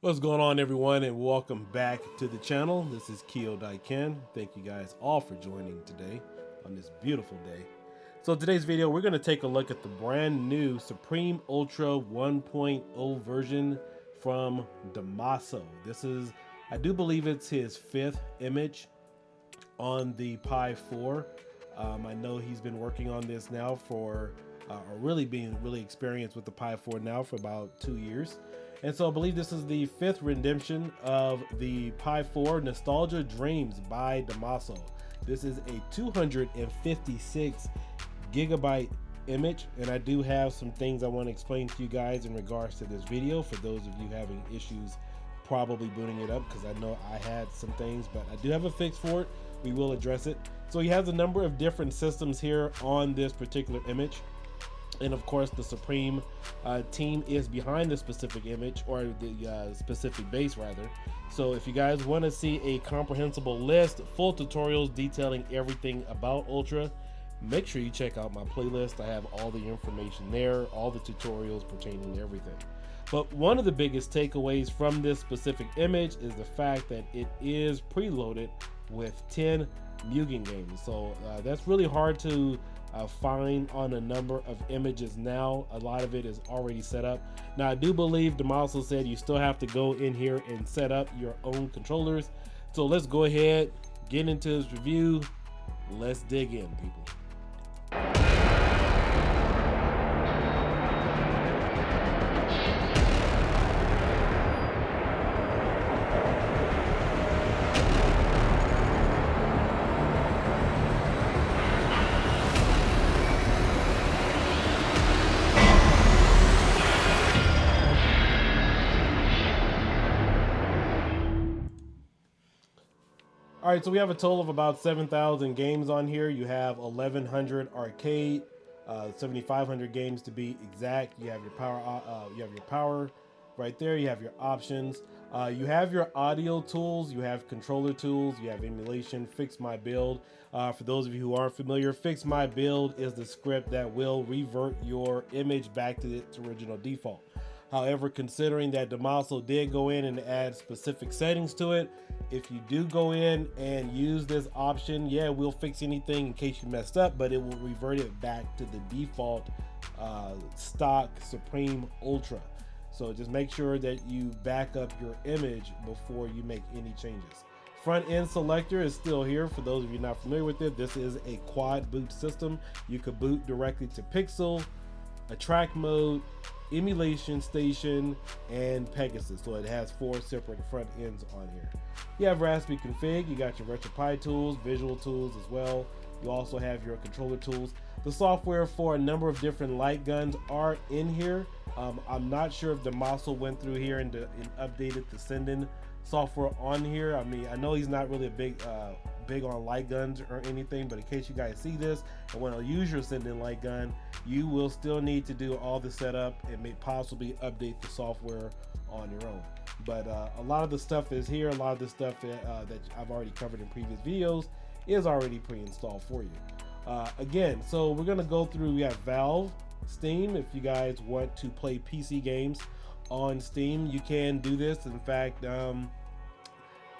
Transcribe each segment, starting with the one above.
What's going on, everyone, and welcome back to the channel. This is kiodiekin. Thank you guys all for joining today on this beautiful day. So today's video, we're going to take a look at the brand new Supreme Ultra 1.0 version from Damaso. This is, I do believe it's his 5th image on the Pi 4. I know he's been working on this now for, or really being experienced with the Pi 4 now for about 2 years. And so I believe this is the 5th rendition of the Pi 4 Nostalgia Dreams by Damaso. This is a 256 gigabyte image, and I do have some things I want to explain to you guys in regards to this video for those of you having issues probably booting it up, because I know I had some things, but I do have a fix for it. We will address it. So he has a number of different systems here on this particular image. And of course, the Supreme team is behind the specific image, or the specific base rather. So if you guys want to see a comprehensible list, full tutorials detailing everything about Ultra, make sure you check out my playlist. I have all the information there, all the tutorials pertaining to everything. But one of the biggest takeaways from this specific image is the fact that it is preloaded with 10 Mugen games. So that's really hard to find on a number of images now. A lot of it is already set up. Now I do believe Damaso said you still have to go in here and set up your own controllers. So let's go ahead, get into this review. Let's dig in, people. All right, so we have a total of about 7,000 games on here. You have 1,100 arcade, 7,500 games to be exact. You have your power, right there. You have your options. You have your audio tools. You have controller tools. You have emulation. Fix My Build. For those of you who aren't familiar, Fix My Build is the script that will revert your image back to its original default. However, considering that Damaso did go in and add specific settings to it, if you do go in and use this option, yeah, we'll fix anything in case you messed up, but it will revert it back to the default stock Supreme Ultra. So just make sure that you back up your image before you make any changes. Front end selector is still here. For those of you not familiar with it, this is a quad boot system. You could boot directly to Pixel, Attract Mode, Emulation Station, and Pegasus. So it has 4 separate front ends on here. You have Raspberry config, you got your Retropie tools, visual tools as well. You also have your controller tools. The software for a number of different light guns are in here. I'm not sure if Damaso went through here and updated the send-in software on here. I mean, I know he's not really a big on light guns or anything, but in case you guys see this and want to use your send-in light gun, you will still need to do all the setup and may possibly update the software on your own. But a lot of the stuff is here. A lot of the stuff that I've already covered in previous videos is already pre-installed for you. Again, so we're gonna go through. We have Valve, Steam. If you guys want to play PC games on Steam, you can do this. In fact, about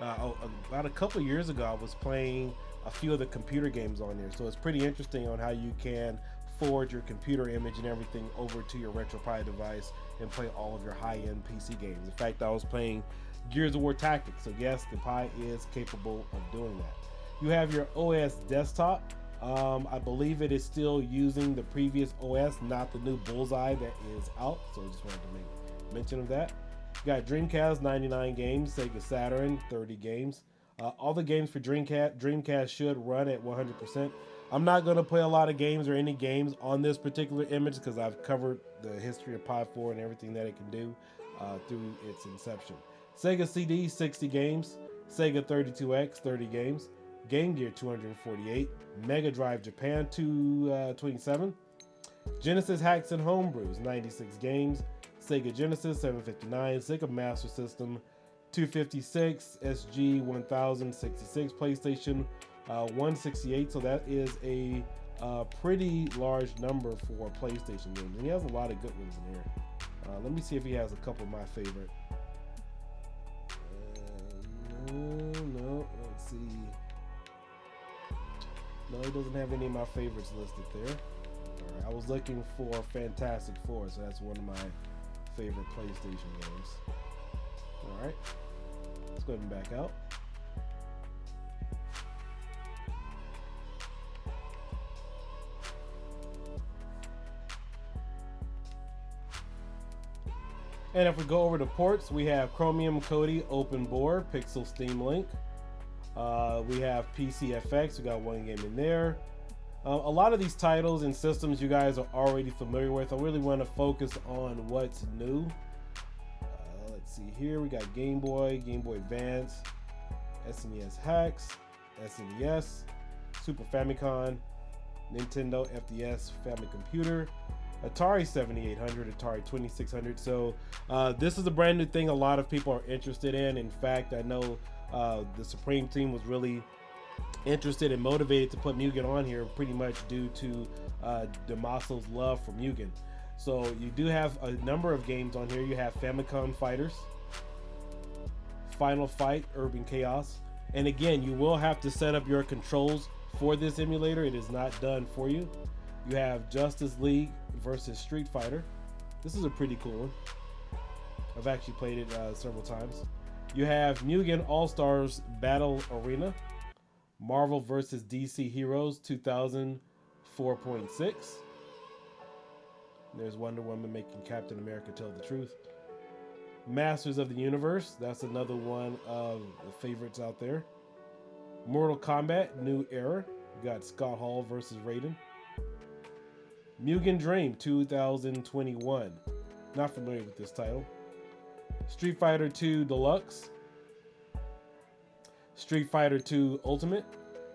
a couple of years ago, I was playing a few of the computer games on there. So it's pretty interesting on how you can forward your computer image and everything over to your Retropie device and play all of your high-end PC games. In fact, I was playing Gears of War Tactics. So yes, the Pi is capable of doing that. You have your OS desktop. I believe it is still using the previous OS, not the new Bullseye that is out. So I just wanted to make mention of that. You got Dreamcast, 99 games. Sega Saturn, 30 games. All the games for Dreamcast should run at 100%. I'm not going to play a lot of games or any games on this particular image because I've covered the history of Pi 4 and everything that it can do through its inception. Sega CD, 60 games. Sega 32X, 30 games. Game Gear, 248. Mega Drive Japan, 227. Genesis Hacks and Homebrews, 96 games. Sega Genesis, 759. Sega Master System, 256. SG 1066. PlayStation 168. So that is a pretty large number for PlayStation games, and he has a lot of good ones in here. Let me see if he has a couple of my favorite. No, let's see. No, it doesn't have any of my favorites listed there. All right, I was looking for Fantastic Four, so that's one of my favorite PlayStation games. All right, let's go ahead and back out. And if we go over to ports, we have Chromium, Kodi, OpenBOR, Pixel, Steam Link. We have PCFX, we got one game in there. A lot of these titles and systems you guys are already familiar with. I really want to focus on what's new. Let's see here, we got Game Boy, Game Boy Advance, SNES Hacks, SNES, Super Famicom, Nintendo FDS Family Computer, Atari 7800, Atari 2600. So this is a brand new thing a lot of people are interested in. In fact, I know the Supreme team was really interested and motivated to put Mugen on here pretty much due to Damaso's love for Mugen. So you do have a number of games on here. You have Famicom Fighters, Final Fight, Urban Chaos. And again, you will have to set up your controls for this emulator. It is not done for you. You have Justice League versus Street Fighter. This is a pretty cool one. I've actually played it several times. You have Mugen All-Stars Battle Arena, Marvel vs. DC Heroes 2000 4.6. There's Wonder Woman making Captain America tell the truth. Masters of the Universe, that's another one of the favorites out there. Mortal Kombat New Era, you got Scott Hall versus Raiden. Mugen Dream 2021, not familiar with this title. Street Fighter 2 Deluxe, Street Fighter 2 Ultimate.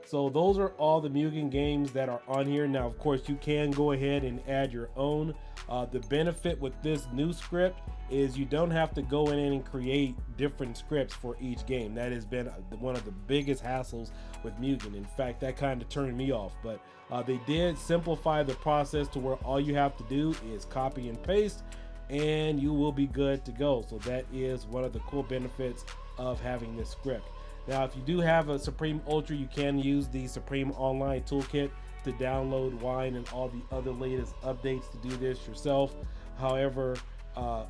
So those are all the Mugen games that are on here. Now, of course, you can go ahead and add your own. The benefit with this new script is you don't have to go in and create different scripts for each game. That has been one of the biggest hassles with Mugen. In fact, that kind of turned me off. But they did simplify the process to where all you have to do is copy and paste, and you will be good to go. So that is one of the cool benefits of having this script. Now, if you do have a Supreme Ultra, you can use the Supreme Online Toolkit to download Wine and all the other latest updates to do this yourself. However,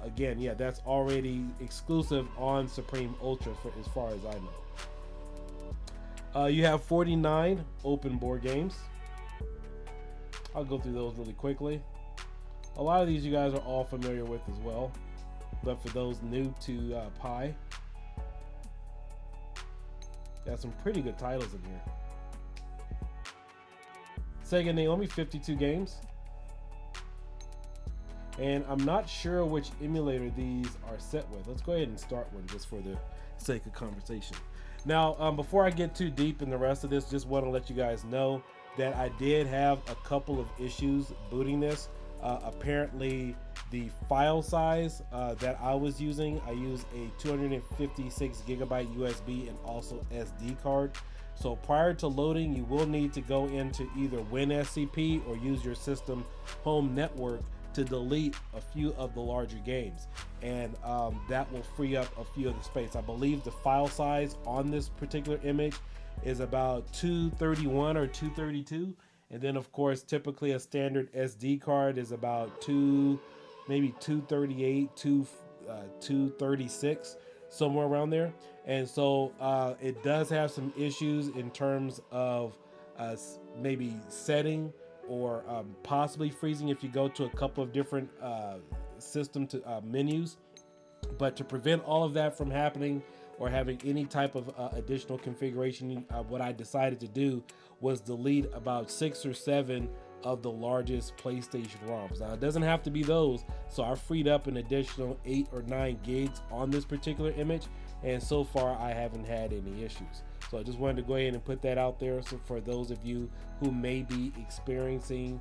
again, yeah, that's already exclusive on Supreme Ultra for as far as I know. You have 49 OpenBOR games. I'll go through those really quickly. A lot of these you guys are all familiar with as well, but for those new to Pi, got some pretty good titles in here. Sega Naomi, 52 games. And I'm not sure which emulator these are set with. Let's go ahead and start one just for the sake of conversation. Now, before I get too deep in the rest of this, just want to let you guys know that I did have a couple of issues booting this. Apparently, the file size that I was using, I used a 256 gigabyte USB and also SD card. So prior to loading, you will need to go into either WinSCP or use your system home network to delete a few of the larger games, and that will free up a few of the space. I believe the file size on this particular image is about 231 or 232, and then of course typically a standard SD card is about maybe 238, 236, somewhere around there. And so it does have some issues in terms of maybe setting or possibly freezing if you go to a couple of different system menus. But to prevent all of that from happening or having any type of additional configuration, what I decided to do was delete about 6 or 7 of the largest PlayStation ROMs. Now, it doesn't have to be those, so I freed up an additional 8 or 9 gigs on this particular image, and so far I haven't had any issues. So I just wanted to go ahead and put that out there. So for those of you who may be experiencing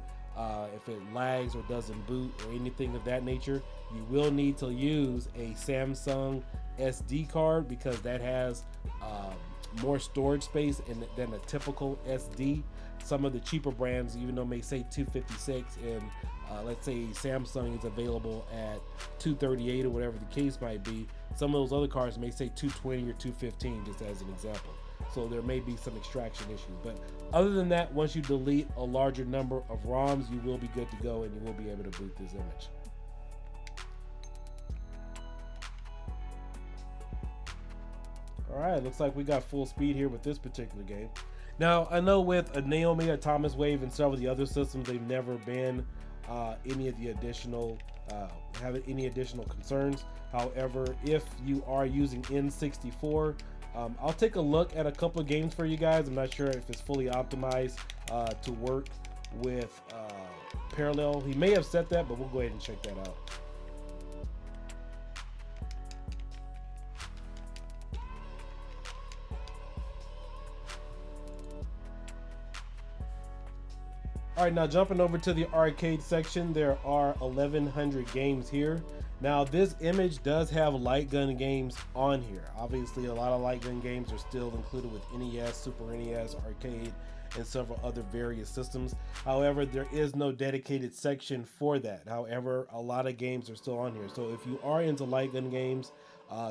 if it lags or doesn't boot or anything of that nature, you will need to use a Samsung SD card, because that has more storage space than a typical SD. Some of the cheaper brands, even though it may say 256, and let's say Samsung is available at 238 or whatever the case might be, some of those other cards may say 220 or 215, just as an example. So there may be some extraction issues, but other than that, once you delete a larger number of ROMs, you will be good to go and you will be able to boot this image. All right, looks like we got full speed here with this particular game. Now, I know with a Naomi, a Thomas Wave, and several of the other systems, they've never been any of the additional, having any additional concerns. However, if you are using N64, I'll take a look at a couple of games for you guys. I'm not sure if it's fully optimized to work with parallel. He may have set that, but we'll go ahead and check that out. All right, now jumping over to the arcade section, there are 1,100 games here. Now this image does have light gun games on here. Obviously a lot of light gun games are still included with NES, Super NES, arcade, and several other various systems. However, there is no dedicated section for that. However, a lot of games are still on here. So if you are into light gun games,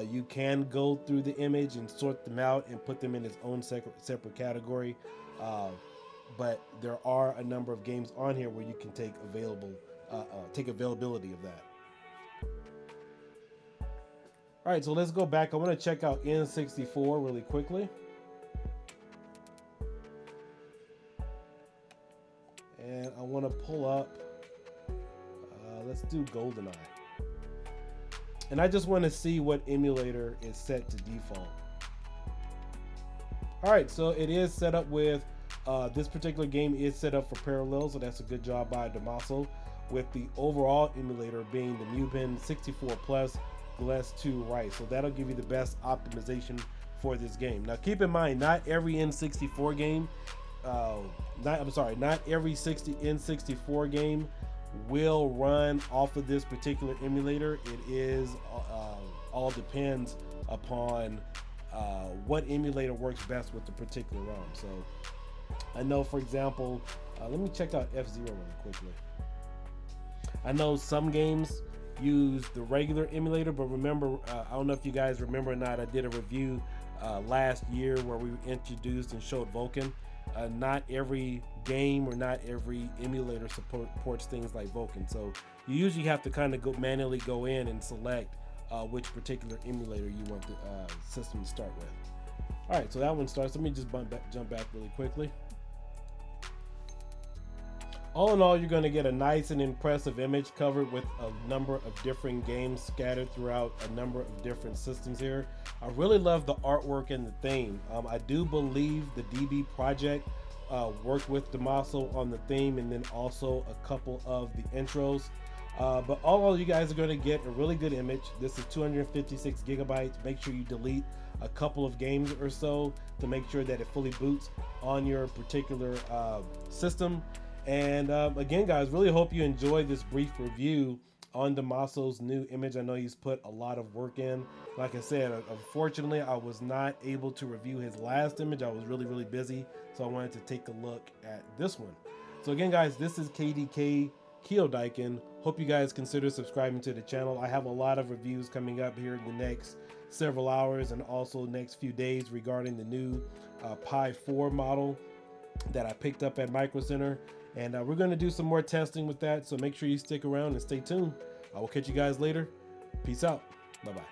you can go through the image and sort them out and put them in its own separate category. But there are a number of games on here where you can take availability of that. All right, so let's go back. I want to check out N64 really quickly. And I want to pull up, let's do GoldenEye. And I just want to see what emulator is set to default. All right, so it is set up with this particular game is set up for parallel, so that's a good job by Damaso, with the overall emulator being the Mugen 64 Plus GLES 2 Right. So that'll give you the best optimization for this game. Now keep in mind, not every N64 game, not every N64 game will run off of this particular emulator. It is all depends upon what emulator works best with the particular ROM. So I know, for example, let me check out F-Zero really quickly. I know some games use the regular emulator, but remember, I don't know if you guys remember or not, I did a review last year where we introduced and showed Vulkan. Not every game or not every emulator supports things like Vulkan, so you usually have to kind of manually go in and select which particular emulator you want the system to start with. All right, so that one starts. Let me just jump back really quickly. All in all, you're going to get a nice and impressive image covered with a number of different games scattered throughout a number of different systems here. I really love the artwork and the theme. I do believe the DB project worked with Damaso on the theme and then also a couple of the intros. But all you guys are going to get a really good image. This is 256 gigabytes. Make sure you delete a couple of games or so to make sure that it fully boots on your particular system. And again, guys, really hope you enjoyed this brief review on Damaso's new image. I know he's put a lot of work in. Like I said, unfortunately, I was not able to review his last image. I was really busy, so I wanted to take a look at this one. So again, guys, this is KDK Kiodiekin. Hope you guys consider subscribing to the channel. I have a lot of reviews coming up here in the next several hours and also next few days regarding the new Pi 4 model that I picked up at Micro Center. And we're going to do some more testing with that, so make sure you stick around and stay tuned. I will catch you guys later. Peace out. Bye-bye.